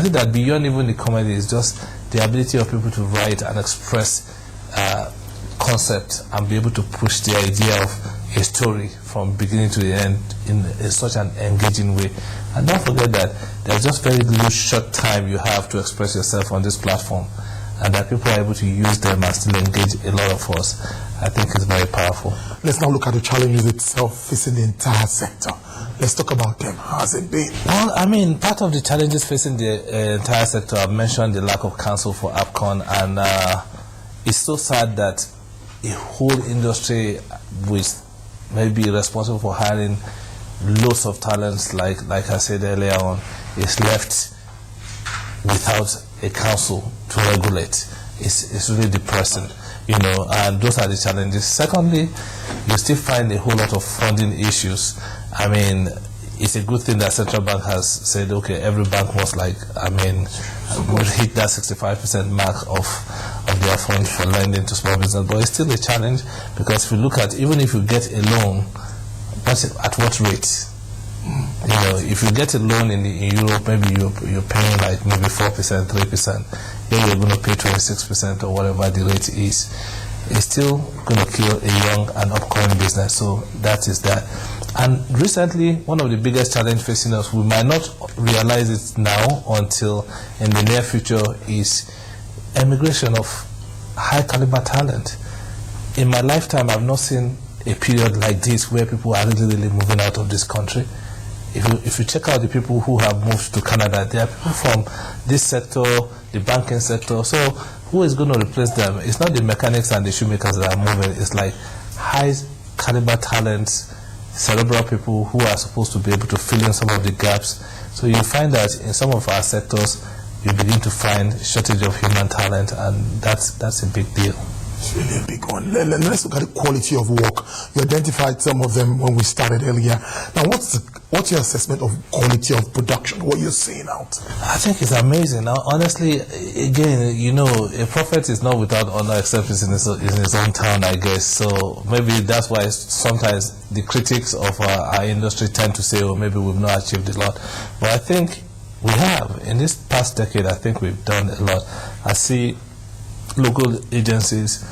think that beyond even the comedy is just the ability of people to write and express concept and be able to push the idea of a story from beginning to the end in such an engaging way. And don't forget that there's just very little short time you have to express yourself on this platform, and that people are able to use them and still engage a lot of us, I think is very powerful. Let's now look at the challenges itself facing the entire sector. Let's talk about them. How has it been? Well, I mean, part of the challenges facing the entire sector, I've mentioned the lack of counsel for APCON, and it's so sad that a whole industry which may be responsible for hiring loads of talents, like I said earlier on, is left without a council to regulate. It's really depressing, you know, and those are the challenges. Secondly, you still find a whole lot of funding issues. I mean, it's a good thing that Central Bank has said, okay, every bank must will hit that 65% mark of their funds for lending to small business, but it's still a challenge, because if you look at, even if you get a loan, at what rate? You know, if you get a loan in Europe, maybe you're paying like maybe 4%, 3%. Here you're going to pay 26% or whatever the rate is. It's still going to kill a young and upcoming business. So that is that. And recently, one of the biggest challenges facing us, we might not realize it now until in the near future, is emigration of high caliber talent. In my lifetime, I've not seen a period like this where people are really moving out of this country. If you check out the people who have moved to Canada, they are people from this sector, the banking sector. So who is going to replace them? It's not the mechanics and the shoemakers that are moving. It's like high caliber talents, cerebral people who are supposed to be able to fill in some of the gaps. So you find that in some of our sectors, you begin to find shortage of human talent, and that's a big deal. It's really a big one. Let's look at the quality of work. You identified some of them when we started earlier. Now, what's your assessment of quality of production? What you're seeing out? I think it's amazing. Now, honestly, again, you know, a prophet is not without honor except it's in his own town, I guess. So maybe that's why sometimes the critics of our industry tend to say, oh, maybe we've not achieved a lot. But I think we have. In this past decade, I think we've done a lot. I see local agencies,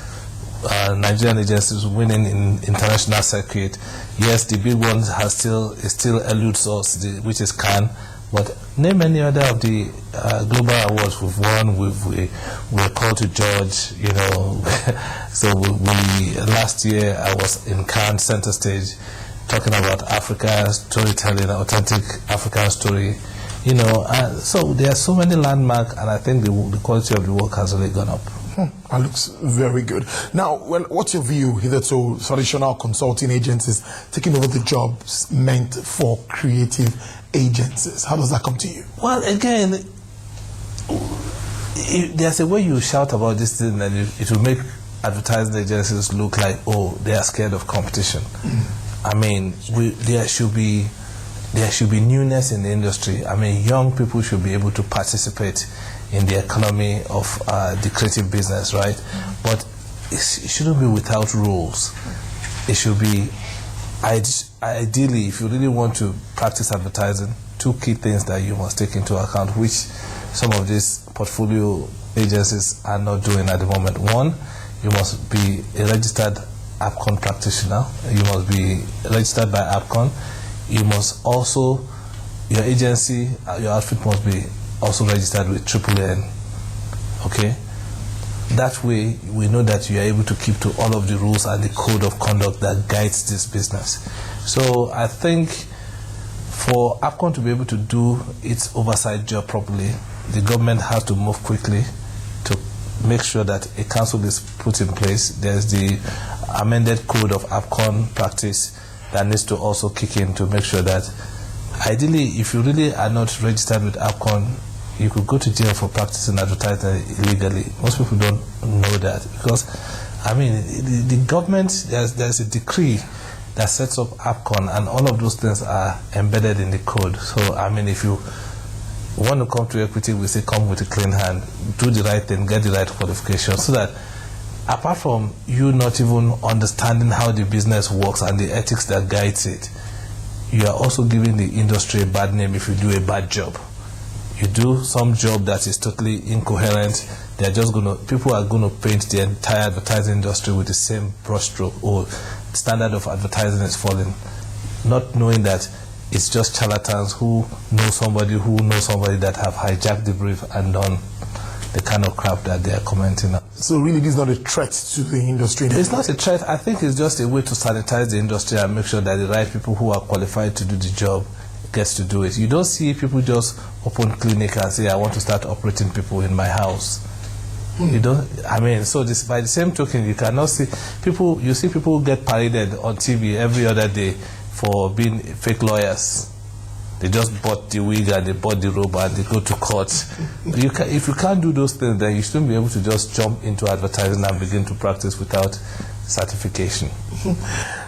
Nigerian agencies winning in international circuit. Yes, the big ones still eludes us, which is Cannes. But name any other of the global awards we've won. We're called to judge, you know. So last year I was in Cannes Center Stage talking about Africa storytelling, authentic African story. You know, so there are so many landmarks, and I think the quality of the work has really gone up. That looks very good. Now, what's your view hitherto traditional consulting agencies taking over the jobs meant for creative agencies? How does that come to you? Well, again, there's a way you shout about this thing, and it will make advertising agencies look like, oh, they are scared of competition. I mean, there should be newness in the industry. I mean, young people should be able to participate in the economy of the creative business, right? But it shouldn't be without rules. It should be, ideally, if you really want to practice advertising, two key things that you must take into account, which some of these portfolio agencies are not doing at the moment. One, you must be a registered APCON practitioner. You must be registered by APCON. You must also, your agency, your outfit must be also registered with AAAN. Okay? That way, we know that you are able to keep to all of the rules and the code of conduct that guides this business. So I think for APCON to be able to do its oversight job properly, the government has to move quickly to make sure that a council is put in place. There's the amended code of APCON practice that needs to also kick in to make sure that, ideally, if you really are not registered with APCON, you could go to jail for practicing advertising illegally. Most people don't know that, because, I mean, the government, there's a decree that sets up APCON, and all of those things are embedded in the code. So, I mean, if you want to come to equity, we say come with a clean hand, do the right thing, get the right qualification, so that apart from you not even understanding how the business works and the ethics that guides it, you are also giving the industry a bad name if you do a bad job. You do some job that is totally incoherent, people are gonna paint the entire advertising industry with the same brushstroke, or standard of advertising is falling, not knowing that it's just charlatans who know somebody that have hijacked the brief and done the kind of crap that they are commenting on. So really, this is not a threat to the industry? It's not a threat. I think it's just a way to sanitize the industry and make sure that the right people who are qualified to do the job gets to do it. You don't see people just open clinic and say, I want to start operating people in my house. You don't, I mean, so this, by the same token, you cannot see people, you see people get paraded on TV every other day for being fake lawyers. They just bought the wig and they bought the robe and they go to court. If you can't do those things, then you shouldn't be able to just jump into advertising and begin to practice without certification.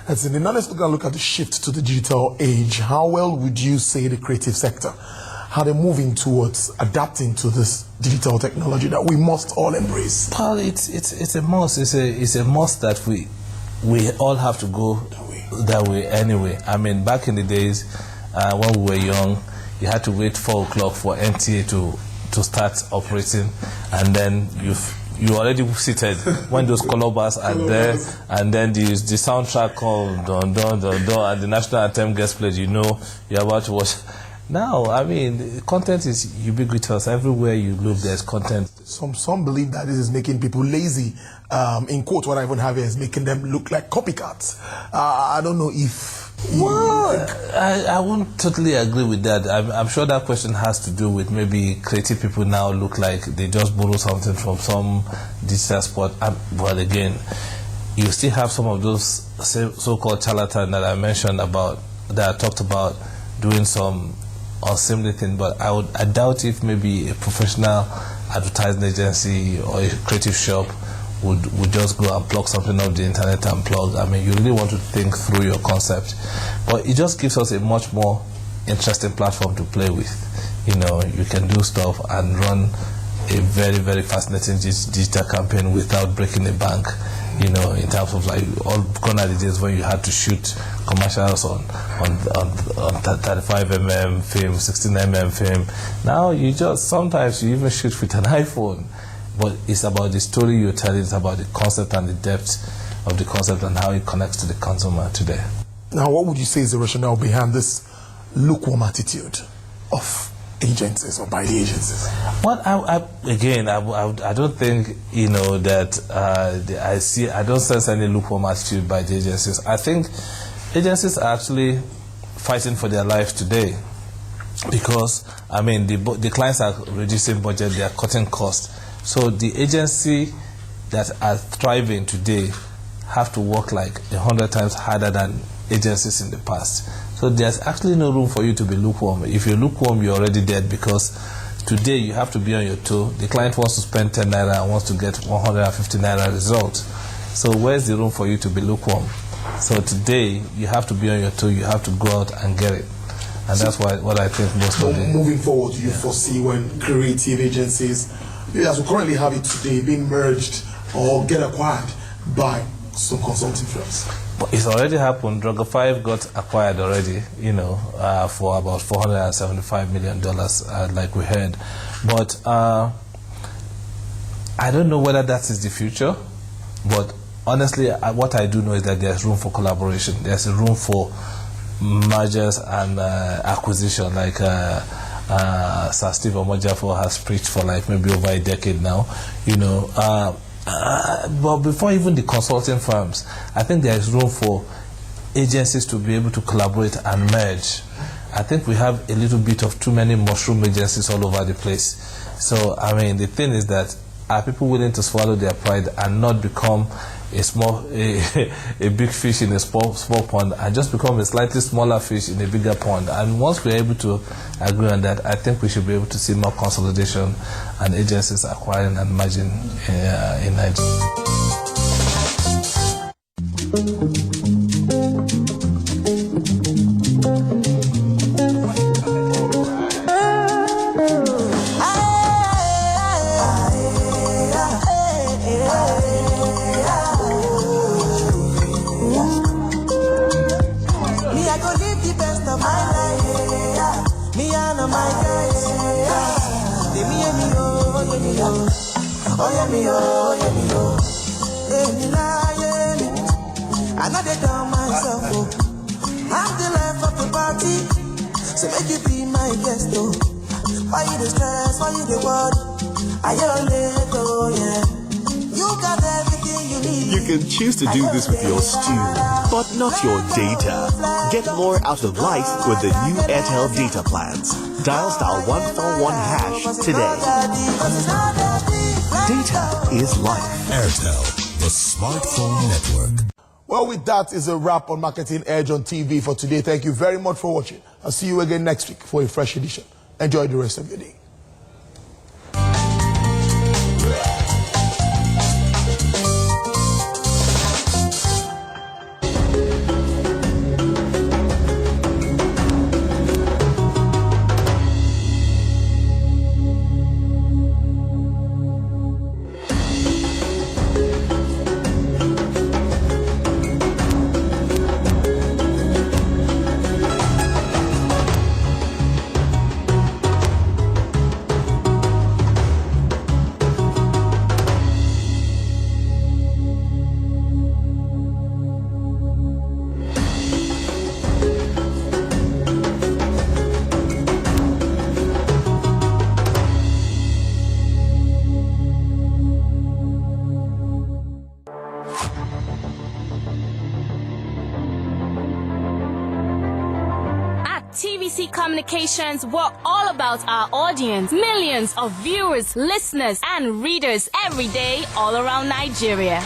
That's it. Now let's look at the shift to the digital age. How well would you say the creative sector, how they're moving towards adapting to this digital technology that we must all embrace? Well, it's a must. It's a must that we all have to go that way anyway. I mean, back in the days when we were young, you had to wait 4 o'clock for NTA to start operating, and then you already seated when those color bars are there, and then the soundtrack called dun dun dun dun, and the national anthem gets played. You know you're about to watch. Now, I mean, content is ubiquitous. Everywhere you look, there's content. Some believe that this is making people lazy. In quote, what I even have here is making them look like copycats. I don't know if... Well, I won't totally agree with that. I'm sure that question has to do with maybe creative people now look like they just borrow something from some digital spot. But again, you still have some of those so-called charlatans that I mentioned about, that I talked about, doing some unseemly thing. But I doubt if maybe a professional advertising agency or a creative shop would just go and plug something off the internet and plug. I mean, you really want to think through your concept, but it just gives us a much more interesting platform to play with. You know, you can do stuff and run a very, very fascinating digital campaign without breaking the bank. You know, in terms of like all gone are the days when you had to shoot commercials on 35mm film, 16mm film. Now you just, sometimes you even shoot with an iPhone. But it's about the story you're telling, it's about the concept and the depth of the concept and how it connects to the consumer today. Now, what would you say is the rationale behind this lukewarm attitude of agencies or by the agencies? Well, I don't think, you know, that I don't sense any lukewarm attitude by the agencies. I think agencies are actually fighting for their lives today because, I mean, the clients are reducing budget, they are cutting costs. So the agency that are thriving today have to work like 100 times harder than agencies in the past. So there's actually no room for you to be lukewarm. If you're lukewarm, you're already dead, because today you have to be on your toe. The client wants to spend 10 naira and wants to get 150 naira result. So where's the room for you to be lukewarm? So today you have to be on your toe. You have to go out and get it. And that's what I think most of the... Moving forward, do you foresee when creative agencies, as we currently have it today, being merged or get acquired by some consulting firms? But it's already happened. Logger01 got acquired already, you know, for about $475 million, like we heard. But I don't know whether that is the future. But honestly, what I do know is that there's room for collaboration. There's a room for mergers and acquisition, like Sir Steve Omojafo has preached for like maybe over a decade now, you know. But before even the consulting firms, I think there is room for agencies to be able to collaborate and merge. I think we have a little bit of too many mushroom agencies all over the place. So, I mean, the thing is that, are people willing to swallow their pride and not become a big fish in a small pond, and just become a slightly smaller fish in a bigger pond? And once we're able to agree on that, I think we should be able to see more consolidation and agencies acquiring and merging in Nigeria. Me, I go live the best of my life. Me and my guys. I know they done myself, oh. I'm the life of the party, so make you be my guest, oh. Why you the stress, why you the worry? I am late, oh yeah. You got everything you need. You can choose to do this with your stew, but not your data. Get more out of life with the new Airtel data plans. Dial *141# today. Data is life. Airtel, the smartphone network. Well, with that is a wrap on Marketing Edge on TV for today. Thank you very much for watching. I'll see you again next week for a fresh edition. Enjoy the rest of your day. TVC Communications, we're all about our audience. Millions of viewers, listeners, and readers every day all around Nigeria.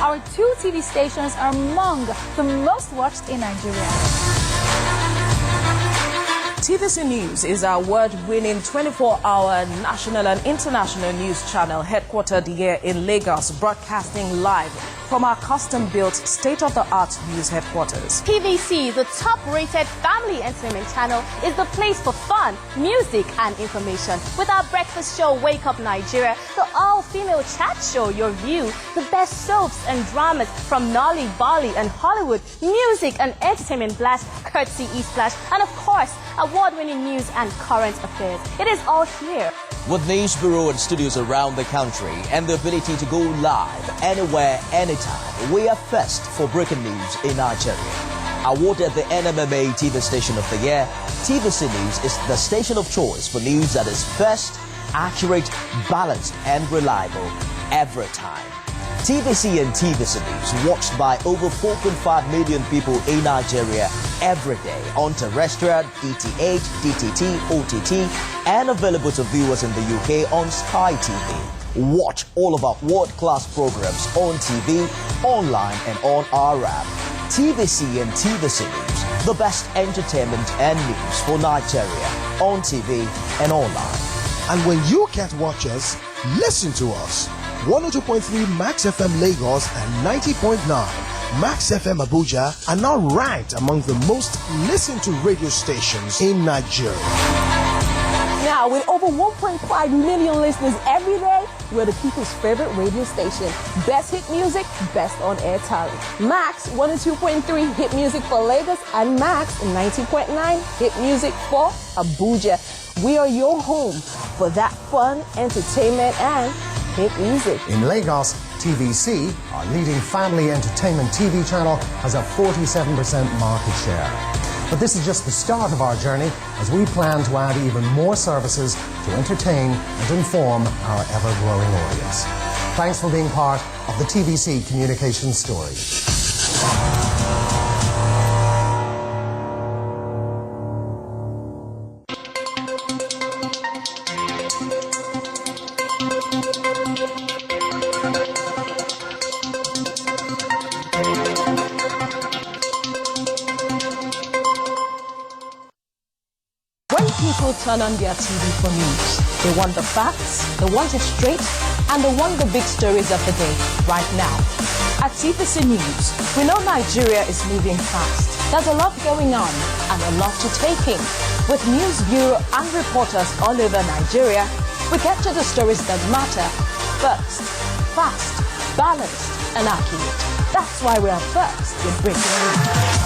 Our 2 TV stations are among the most watched in Nigeria. TVC News is our award-winning 24-hour national and international news channel headquartered here in Lagos, broadcasting live from our custom-built state-of-the-art news headquarters. TVC, the top-rated family entertainment channel, is the place for fun, music, and information. With our breakfast show, Wake Up Nigeria, the all-female chat show, Your View, the best soaps and dramas from Nolly, Bali, and Hollywood, music and entertainment blast, courtesy E-Splash, and of course, award-winning news and current affairs. It is all here. With news bureau and studios around the country and the ability to go live anywhere, anytime, we are first for breaking news in Nigeria. Awarded the NMMA TV Station of the Year, TVC News is the station of choice for news that is first, accurate, balanced, and reliable every time. TVC and TVC News watched by over 4.5 million people in Nigeria every day on terrestrial, DTH, DTT, OTT, and available to viewers in the UK on Sky TV. Watch all of our world-class programs on TV, online, and on our app. TVC and TVC News, the best entertainment and news for Nigeria on TV and online. And when you can't watch us, listen to us. 102.3 Max FM Lagos and 90.9 Max FM Abuja are now ranked among the most listened to radio stations in Nigeria. Now, with over 1.5 million listeners every day, we're the people's favorite radio station. Best hit music, best on-air talent. Max 102.3 hit music for Lagos and Max 90.9 hit music for Abuja. We are your home for that fun, entertainment, and hit music. In Lagos, TVC, our leading family entertainment TV channel, has a 47% market share. But this is just the start of our journey as we plan to add even more services to entertain and inform our ever-growing audience. Thanks for being part of the TVC communication story. People turn on their TV for news. They want the facts, they want it straight, and they want the big stories of the day right now. At TVC News, we know Nigeria is moving fast. There's a lot going on and a lot to take in. With news bureau and reporters all over Nigeria, we capture the stories that matter first, fast, balanced, and accurate. That's why we are first with breaking news.